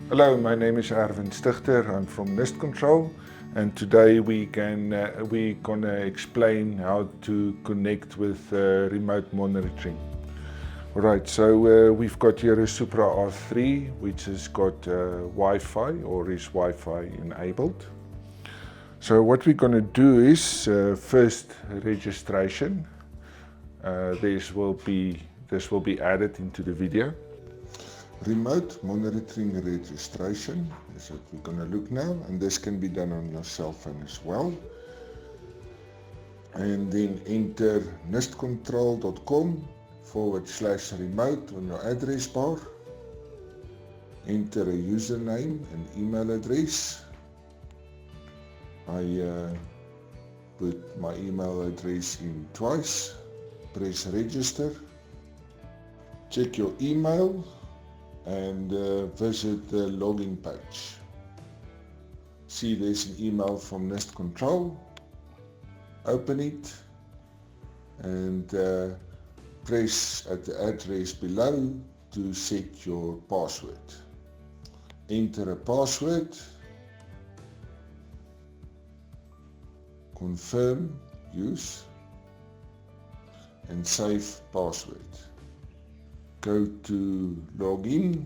Hello, my name is Erwin Stichter. I'm from Nest Control, and today we're gonna explain how to connect with remote monitoring. Alright, so we've got here a Supra R3 which has got Wi-Fi or is Wi-Fi enabled. So what we're going to do is first registration. This will be added into the video. Remote monitoring registration is what we're going to look now, and this can be done on your cell phone as well. And then enter nestcontrol.com/remote on your address bar. Enter a username and email address. I put my email address in twice. Press register. Check your email and visit the login page. See, there's an email from Nest Control. Open it and press at the address below to set your password. Enter a password. Confirm use and save password. Go to login,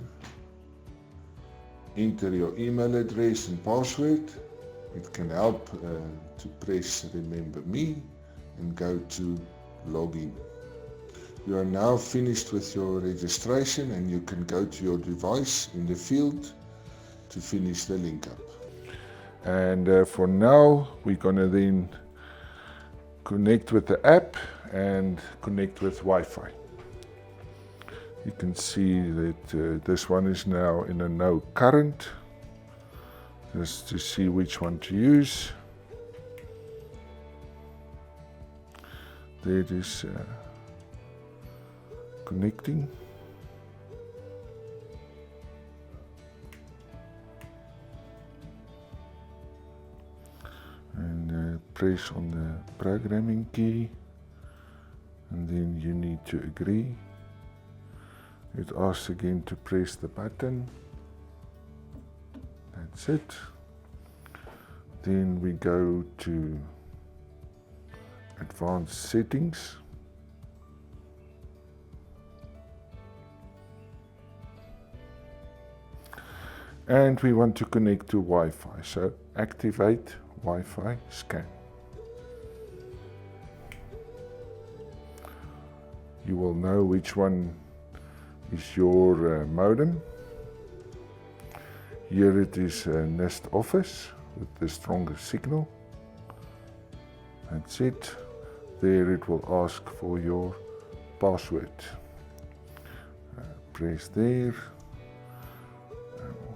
enter your email address and password. It can help to press remember me and go to login. You are now finished with your registration and you can go to your device in the field to finish the link up. And for now, we're going to then connect with the app and connect with Wi-Fi. You can see that this one is now in a no current, just to see which one to use. There it is connecting. And press on the programming key, and then you need to agree. It asks again to press the button. That's it. Then we go to advanced settings. And we want to connect to Wi-Fi, so activate Wi-Fi scan. You will know which one is your modem. Here it is Nest Office with the strongest signal. That's it. There it will ask for your password. Press there.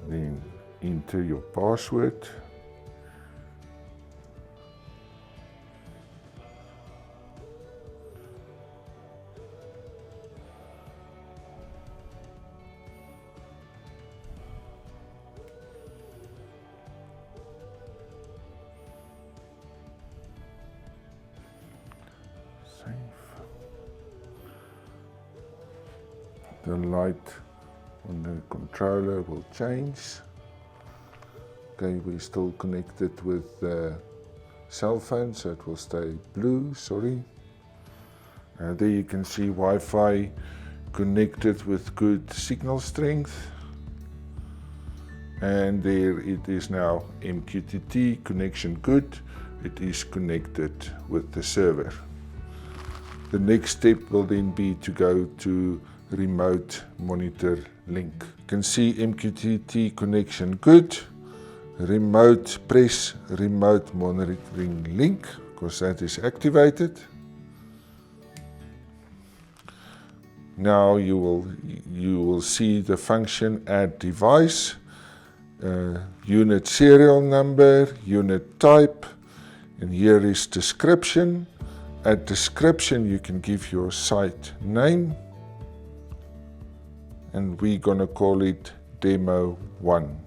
Then enter your password. The light on the controller will change. Okay, we're still connected with the cell phone, so it will stay blue, sorry. There you can see Wi-Fi connected with good signal strength. And there it is now, MQTT connection good. It is connected with the server. The next step will then be to go to remote monitor link. You can see MQTT connection good. Press remote monitoring link, because that is activated. Now you will see the function add device, unit serial number, unit type, and here is description. At description you can give your site name, and we're going to call it Demo 1.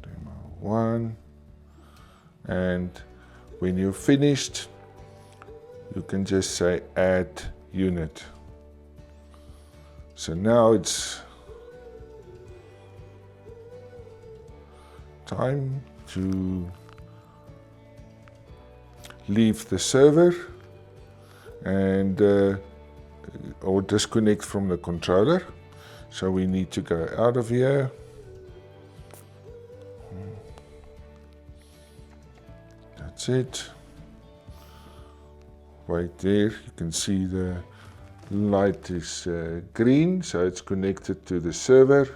Demo 1. And when you're finished, you can just say add unit. So now it's time to leave the server and or disconnect from the controller. So we need to go out of here. That's it. Right there, you can see the light is green, so it's connected to the server.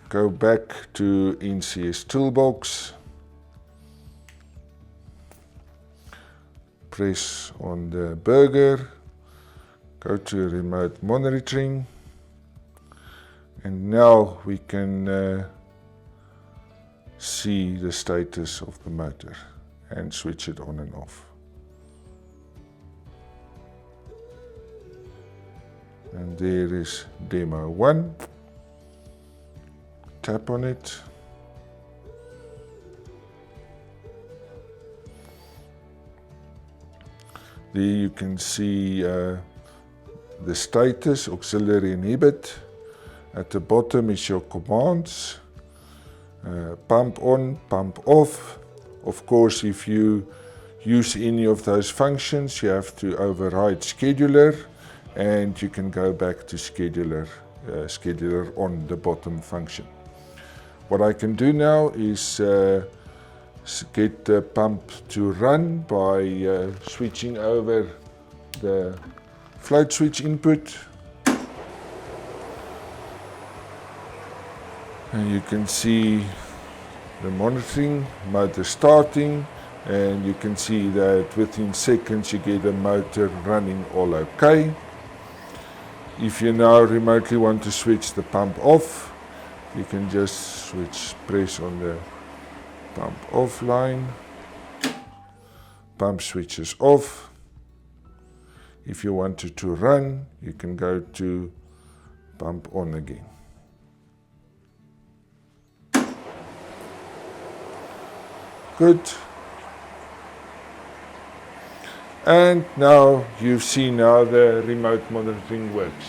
Go back to NCS Toolbox. Press on the burger. Go to remote monitoring. And now we can see the status of the motor and switch it on and off. And there is demo 1. Tap on it. There you can see the status, auxiliary inhibit. At the bottom is your commands. Pump on, pump off. Of course, if you use any of those functions, you have to override scheduler, and you can go back to scheduler on the bottom function. What I can do now is get the pump to run by switching over the float switch input. And you can see the monitoring motor starting, and you can see that within seconds you get the motor running all okay. If you now remotely want to switch the pump off, you can just press on the pump off line. Pump switches off. If you want it to run, you can go to pump on again. Good. And now you've seen how the remote monitoring works.